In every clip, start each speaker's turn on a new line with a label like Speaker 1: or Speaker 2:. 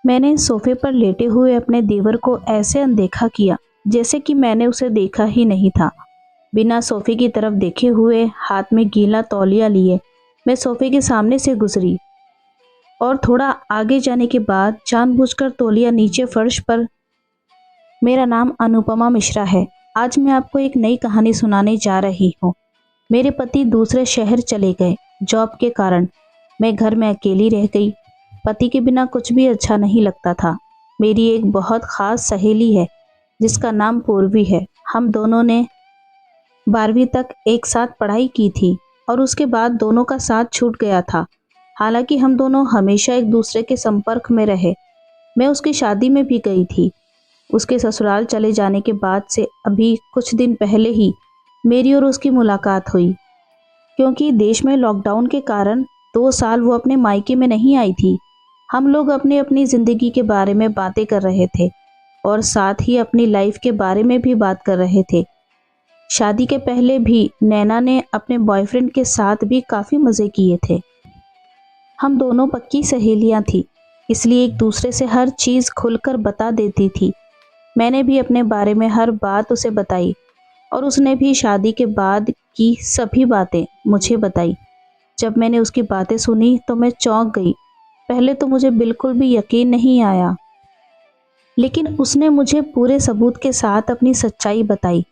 Speaker 1: मैंने सोफे पर लेटे हुए अपने देवर को ऐसे अनदेखा किया जैसे कि मैंने उसे देखा ही नहीं था। बिना सोफे की तरफ देखे हुए हाथ में गीला तौलिया लिए मैं सोफे के सामने से गुजरी और थोड़ा आगे जाने के बाद जानबूझकर तौलिया नीचे फर्श पर। मेरा नाम अनुपमा मिश्रा है। आज मैं आपको एक नई कहानी सुनाने जा रही हूँ। मेरे पति दूसरे शहर चले गए जॉब के कारण। मैं घर में अकेली रह गई। पति के बिना कुछ भी अच्छा नहीं लगता था। मेरी एक बहुत खास सहेली है जिसका नाम पूर्वी है। हम दोनों ने 12वीं तक एक साथ पढ़ाई की थी और उसके बाद दोनों का साथ छूट गया था। हालांकि हम दोनों हमेशा एक दूसरे के संपर्क में रहे। मैं उसकी शादी में भी गई थी। उसके ससुराल चले जाने के बाद से अभी कुछ दिन पहले ही मेरी और उसकी मुलाकात हुई। क्योंकि देश में लॉकडाउन के कारण 2 साल वो अपने मायके में नहीं आई थी। हम लोग अपनी अपनी ज़िंदगी के बारे में बातें कर रहे थे और साथ ही अपनी लाइफ के बारे में भी बात कर रहे थे। शादी के पहले भी नैना ने अपने बॉयफ्रेंड के साथ भी काफ़ी मज़े किए थे। हम दोनों पक्की सहेलियां थी, इसलिए एक दूसरे से हर चीज़ खुलकर बता देती थी। मैंने भी अपने बारे में हर बात उसे बताई और उसने भी शादी के बाद की सभी बातें मुझे बताई। जब मैंने उसकी बातें सुनी तो मैं चौंक गई। पहले तो मुझे बिल्कुल भी यकीन नहीं आया, लेकिन उसने मुझे पूरे सबूत के साथ अपनी सच्चाई बताई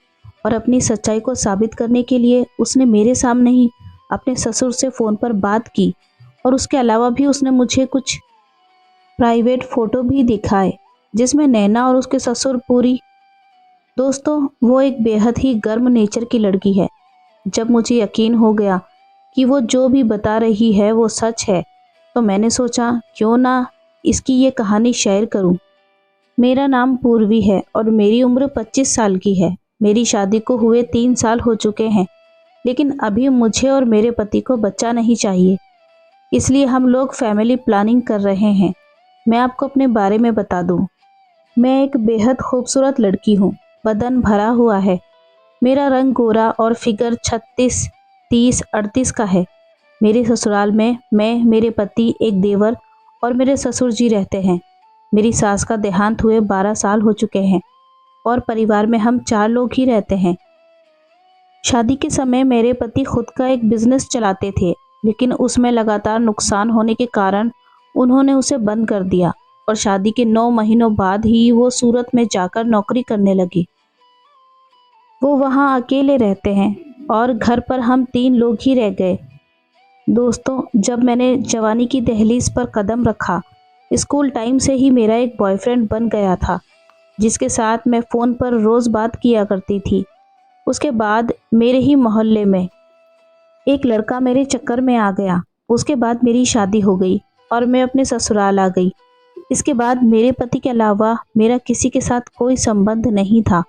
Speaker 1: और अपनी सच्चाई को साबित करने के लिए उसने मेरे सामने ही अपने ससुर से फ़ोन पर बात की और उसके अलावा भी उसने मुझे कुछ प्राइवेट फ़ोटो भी दिखाए जिसमें नैना और उसके ससुर पूरी। दोस्तों, वो एक बेहद ही गर्म नेचर की लड़की है। जब मुझे यकीन हो गया कि वो जो भी बता रही है वो सच है, तो मैंने सोचा क्यों ना इसकी ये कहानी शेयर करूं। मेरा नाम पूर्वी है और मेरी उम्र 25 साल की है। मेरी शादी को हुए 3 साल हो चुके हैं, लेकिन अभी मुझे और मेरे पति को बच्चा नहीं चाहिए। इसलिए हम लोग फैमिली प्लानिंग कर रहे हैं। मैं आपको अपने बारे में बता दूं। मैं एक बेहद खूबसूरत लड़की हूँ। बदन भरा हुआ है। मेरा रंग गोरा और फिगर 36, 30, 38 का है। मेरे ससुराल में मैं, मेरे पति, एक देवर और मेरे ससुर जी रहते हैं। मेरी सास का देहांत हुए 12 साल हो चुके हैं और परिवार में हम 4 लोग ही रहते हैं। शादी के समय मेरे पति खुद का एक बिजनेस चलाते थे, लेकिन उसमें लगातार नुकसान होने के कारण उन्होंने उसे बंद कर दिया और शादी के 9 महीनों बाद ही वो सूरत में जाकर नौकरी करने लगी। वो वहाँ अकेले रहते हैं और घर पर हम 3 लोग ही रह गए। दोस्तों, जब मैंने जवानी की दहलीज पर कदम रखा, स्कूल टाइम से ही मेरा एक बॉयफ्रेंड बन गया था जिसके साथ मैं फ़ोन पर रोज़ बात किया करती थी। उसके बाद मेरे ही मोहल्ले में एक लड़का मेरे चक्कर में आ गया। उसके बाद मेरी शादी हो गई और मैं अपने ससुराल आ गई। इसके बाद मेरे पति के अलावा मेरा किसी के साथ कोई संबंध नहीं था।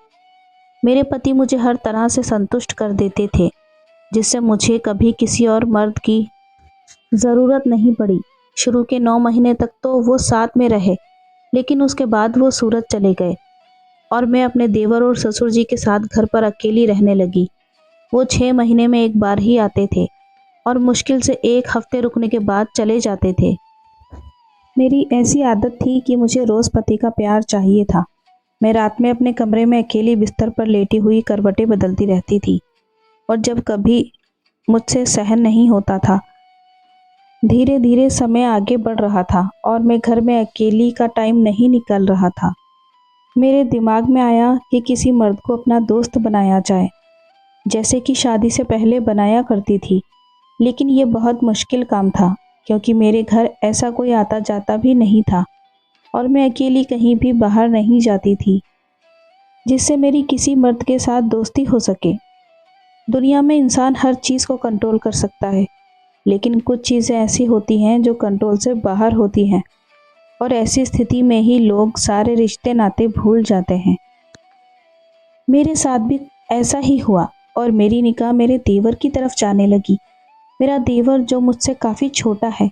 Speaker 1: मेरे पति मुझे हर तरह से संतुष्ट कर देते थे, जिससे मुझे कभी किसी और मर्द की ज़रूरत नहीं पड़ी। शुरू के 9 महीने तक तो वो साथ में रहे, लेकिन उसके बाद वो सूरत चले गए और मैं अपने देवर और ससुर जी के साथ घर पर अकेली रहने लगी। वो 6 महीने में एक बार ही आते थे और मुश्किल से 1 हफ्ते रुकने के बाद चले जाते थे। मेरी ऐसी आदत थी कि मुझे रोज़ पति का प्यार चाहिए था। मैं रात में अपने कमरे में अकेली बिस्तर पर लेटी हुई करवटें बदलती रहती थी और जब कभी मुझसे सहन नहीं होता था, धीरे धीरे समय आगे बढ़ रहा था और मैं घर में अकेली का टाइम नहीं निकल रहा था। मेरे दिमाग में आया कि किसी मर्द को अपना दोस्त बनाया जाए, जैसे कि शादी से पहले बनाया करती थी। लेकिन ये बहुत मुश्किल काम था क्योंकि मेरे घर ऐसा कोई आता जाता भी नहीं था और मैं अकेली कहीं भी बाहर नहीं जाती थी जिससे मेरी किसी मर्द के साथ दोस्ती हो सके। दुनिया में इंसान हर चीज़ को कंट्रोल कर सकता है, लेकिन कुछ चीज़ें ऐसी होती हैं जो कंट्रोल से बाहर होती हैं और ऐसी स्थिति में ही लोग सारे रिश्ते नाते भूल जाते हैं। मेरे साथ भी ऐसा ही हुआ और मेरी निगाह मेरे देवर की तरफ जाने लगी। मेरा देवर, जो मुझसे काफ़ी छोटा है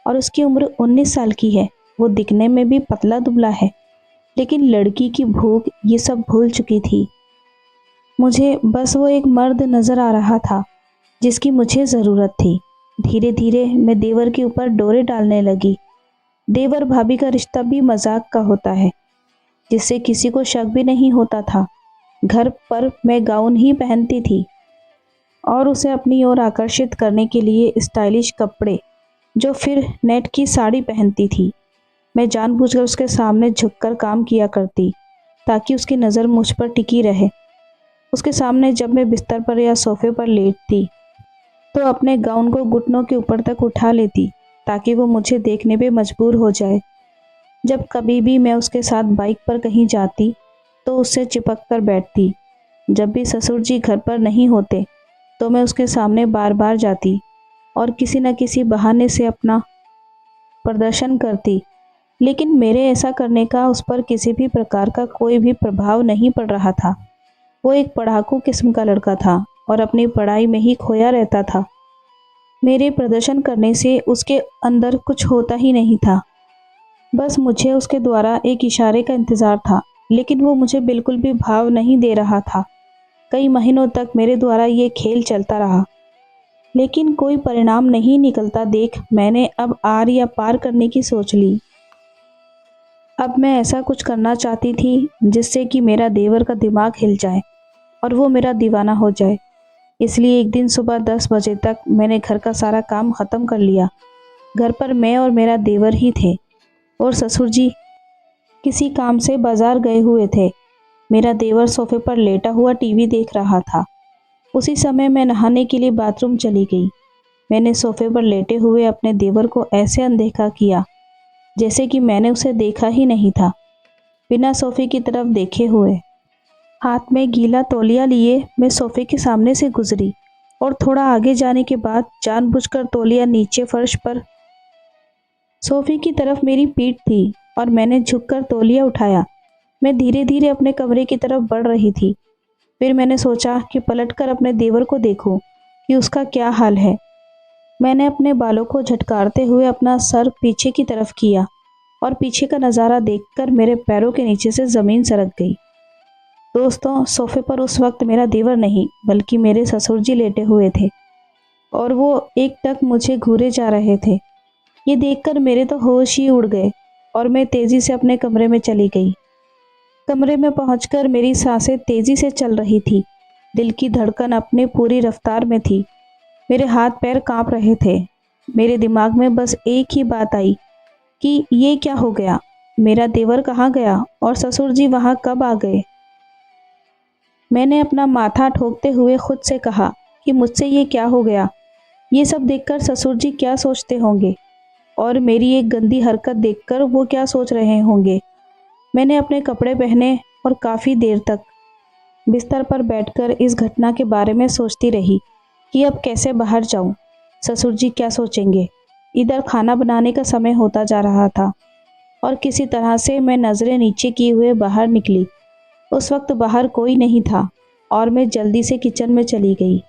Speaker 1: और उसकी उम्र 19 साल की है, वो दिखने में भी पतला दुबला है, लेकिन लड़की की भूख ये सब भूल चुकी थी। मुझे बस वो एक मर्द नज़र आ रहा था जिसकी मुझे ज़रूरत थी। धीरे धीरे मैं देवर के ऊपर डोरे डालने लगी देवर भाभी का रिश्ता भी मजाक का होता है, जिससे किसी को शक भी नहीं होता था। घर पर मैं गाउन ही पहनती थी और उसे अपनी ओर आकर्षित करने के लिए स्टाइलिश कपड़े, जो फिर नेट की साड़ी पहनती थी। मैं जानबूझकर उसके सामने झुककर काम किया करती ताकि उसकी नज़र मुझ पर टिकी रहे। उसके सामने जब मैं बिस्तर पर या सोफे पर लेटती तो अपने गाउन को घुटनों के ऊपर तक उठा लेती ताकि वो मुझे देखने पे मजबूर हो जाए। जब कभी भी मैं उसके साथ बाइक पर कहीं जाती तो उससे चिपक कर बैठती। जब भी ससुर जी घर पर नहीं होते तो मैं उसके सामने बार बार जाती और किसी न किसी बहाने से अपना प्रदर्शन करती, लेकिन मेरे ऐसा करने का उस पर किसी भी प्रकार का कोई भी प्रभाव नहीं पड़ रहा था। वो एक पढ़ाकू किस्म का लड़का था और अपनी पढ़ाई में ही खोया रहता था। मेरे प्रदर्शन करने से उसके अंदर कुछ होता ही नहीं था। बस मुझे उसके द्वारा एक इशारे का इंतज़ार था, लेकिन वो मुझे बिल्कुल भी भाव नहीं दे रहा था। कई महीनों तक मेरे द्वारा ये खेल चलता रहा, लेकिन कोई परिणाम नहीं निकलता देख मैंने अब आर या पार करने की सोच ली। अब मैं ऐसा कुछ करना चाहती थी जिससे कि मेरा देवर का दिमाग हिल जाए और वो मेरा दीवाना हो जाए। इसलिए एक दिन सुबह 10 बजे तक मैंने घर का सारा काम ख़त्म कर लिया। घर पर मैं और मेरा देवर ही थे और ससुर जी किसी काम से बाजार गए हुए थे। मेरा देवर सोफे पर लेटा हुआ टीवी देख रहा था। उसी समय मैं नहाने के लिए बाथरूम चली गई। मैंने सोफे पर लेटे हुए अपने देवर को ऐसे अनदेखा किया जैसे कि मैंने उसे देखा ही नहीं था। बिना सोफे की तरफ देखे हुए हाथ में गीला तौलिया लिए मैं सोफे के सामने से गुजरी और थोड़ा आगे जाने के बाद जानबूझकर तौलिया नीचे फर्श पर सोफे की तरफ मेरी पीठ थी और मैंने झुककर तौलिया उठाया। मैं धीरे धीरे अपने कमरे की तरफ बढ़ रही थी। फिर मैंने सोचा कि पलटकर अपने देवर को देखूं कि उसका क्या हाल है। मैंने अपने बालों को झटकारते हुए अपना सर पीछे की तरफ किया और पीछे का नज़ारा देखकर मेरे पैरों के नीचे से ज़मीन सरक गई। दोस्तों, सोफे पर उस वक्त मेरा देवर नहीं बल्कि मेरे ससुर जी लेटे हुए थे और वो एकटक मुझे घूरे जा रहे थे। ये देखकर मेरे तो होश ही उड़ गए और मैं तेज़ी से अपने कमरे में चली गई। कमरे में पहुंचकर मेरी सांसें तेज़ी से चल रही थी। दिल की धड़कन अपनी पूरी रफ्तार में थी। मेरे हाथ पैर कांप रहे थे। मेरे दिमाग में बस एक ही बात आई कि ये क्या हो गया, मेरा देवर कहाँ गया और ससुर जी वहाँ कब आ गए। मैंने अपना माथा ठोकते हुए खुद से कहा कि मुझसे ये क्या हो गया। ये सब देखकर ससुर जी क्या सोचते होंगे और मेरी एक गंदी हरकत देखकर वो क्या सोच रहे होंगे। मैंने अपने कपड़े पहने और काफ़ी देर तक बिस्तर पर बैठकर इस घटना के बारे में सोचती रही कि अब कैसे बाहर जाऊं, ससुर जी क्या सोचेंगे। इधर खाना बनाने का समय होता जा रहा था और किसी तरह से मैं नज़रें नीचे किए हुए बाहर निकली। उस वक्त बाहर कोई नहीं था और मैं जल्दी से किचन में चली गई।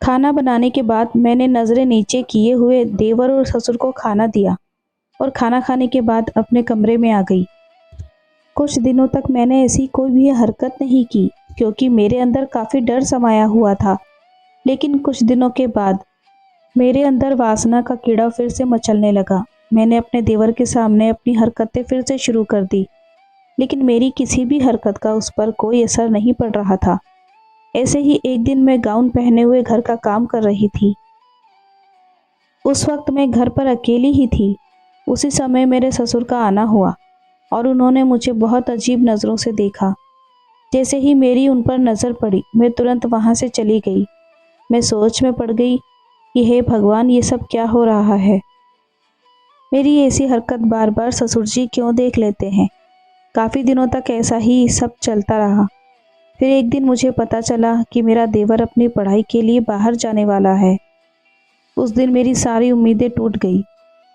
Speaker 1: खाना बनाने के बाद मैंने नज़रें नीचे किए हुए देवर और ससुर को खाना दिया और खाना खाने के बाद अपने कमरे में आ गई। कुछ दिनों तक मैंने ऐसी कोई भी हरकत नहीं की क्योंकि मेरे अंदर काफ़ी डर समाया हुआ था। लेकिन कुछ दिनों के बाद मेरे अंदर वासना का कीड़ा फिर से मचलने लगा। मैंने अपने देवर के सामने अपनी हरकतें फिर से शुरू कर दी, लेकिन मेरी किसी भी हरकत का उस पर कोई असर नहीं पड़ रहा था। ऐसे ही एक दिन मैं गाउन पहने हुए घर का काम कर रही थी। उस वक्त मैं घर पर अकेली ही थी। उसी समय मेरे ससुर का आना हुआ और उन्होंने मुझे बहुत अजीब नज़रों से देखा। जैसे ही मेरी उन पर नज़र पड़ी मैं तुरंत वहाँ से चली गई। मैं सोच में पड़ गई कि हे भगवान, ये सब क्या हो रहा है। मेरी ऐसी हरकत बार बार ससुर जी क्यों देख लेते हैं। काफ़ी दिनों तक ऐसा ही सब चलता रहा। फिर एक दिन मुझे पता चला कि मेरा देवर अपनी पढ़ाई के लिए बाहर जाने वाला है। उस दिन मेरी सारी उम्मीदें टूट गई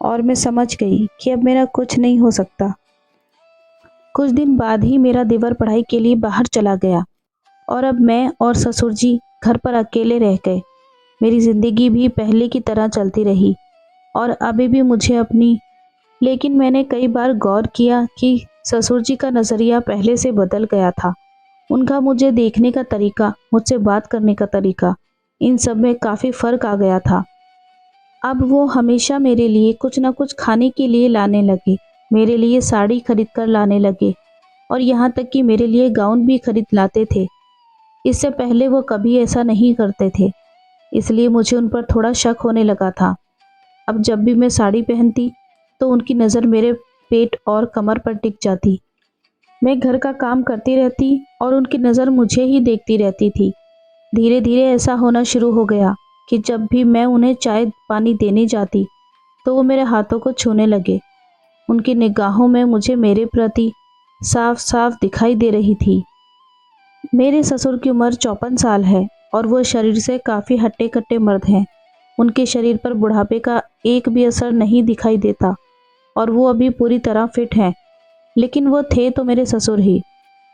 Speaker 1: और मैं समझ गई कि अब मेरा कुछ नहीं हो सकता। कुछ दिन बाद ही मेरा देवर पढ़ाई के लिए बाहर चला गया और अब मैं और ससुर जी घर पर अकेले रह गए। मेरी ज़िंदगी भी पहले की तरह चलती रही और अभी भी मुझे अपनी लेकिन मैंने कई बार गौर किया कि ससुर जी का नज़रिया पहले से बदल गया था। उनका मुझे देखने का तरीका, मुझसे बात करने का तरीका, इन सब में काफ़ी फ़र्क आ गया था। अब वो हमेशा मेरे लिए कुछ ना कुछ खाने के लिए लाने लगे, मेरे लिए साड़ी खरीद कर लाने लगे और यहाँ तक कि मेरे लिए गाउन भी खरीद लाते थे। इससे पहले वो कभी ऐसा नहीं करते थे, इसलिए मुझे उन पर थोड़ा शक होने लगा था। अब जब भी मैं साड़ी पहनती तो उनकी नज़र मेरे पेट और कमर पर टिक जाती। मैं घर का काम करती रहती और उनकी नज़र मुझे ही देखती रहती थी। धीरे धीरे ऐसा होना शुरू हो गया कि जब भी मैं उन्हें चाय पानी देने जाती तो वो मेरे हाथों को छूने लगे। उनकी निगाहों में मुझे मेरे प्रति साफ साफ दिखाई दे रही थी। मेरे ससुर की उम्र 54 साल है और वो शरीर से काफ़ी हट्टे कट्टे मर्द हैं। उनके शरीर पर बुढ़ापे का एक भी असर नहीं दिखाई देता और वो अभी पूरी तरह फिट हैं। लेकिन वो थे तो मेरे ससुर ही,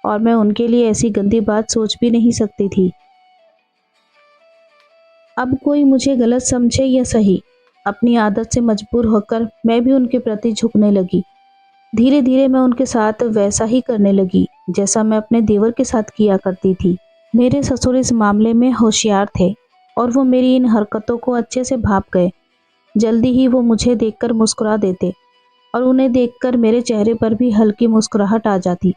Speaker 1: और मैं उनके लिए ऐसी गंदी बात सोच भी नहीं सकती थी। अब कोई मुझे गलत समझे या सही, अपनी आदत से मजबूर होकर मैं भी उनके प्रति झुकने लगी। धीरे धीरे मैं उनके साथ वैसा ही करने लगी जैसा मैं अपने देवर के साथ किया करती थी। मेरे ससुर इस मामले में होशियार थे और वो मेरी इन हरकतों को अच्छे से भाप गए। जल्दी ही वो मुझे देखकर मुस्कुरा देते और उन्हें देखकर मेरे चेहरे पर भी हल्की मुस्कुराहट आ जाती।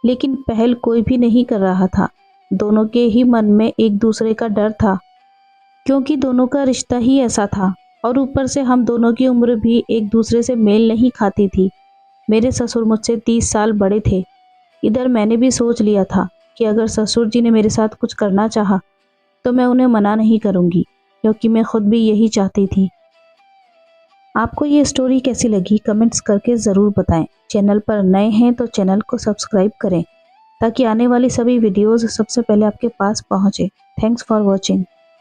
Speaker 1: लेकिन पहल कोई भी नहीं कर रहा था। दोनों के ही मन में एक दूसरे का डर था, क्योंकि दोनों का रिश्ता ही ऐसा था और ऊपर से हम दोनों की उम्र भी एक दूसरे से मेल नहीं खाती थी। मेरे ससुर मुझसे 30 साल बड़े थे। इधर मैंने भी सोच लिया था कि अगर ससुर जी ने मेरे साथ कुछ करना चाहा तो मैं उन्हें मना नहीं करूँगी, क्योंकि मैं खुद भी यही चाहती थी। आपको ये स्टोरी कैसी लगी कमेंट्स करके ज़रूर बताएं। चैनल पर नए हैं तो चैनल को सब्सक्राइब करें ताकि आने वाली सभी वीडियोज़ सबसे पहले आपके पास पहुँचे। Thanks for watching.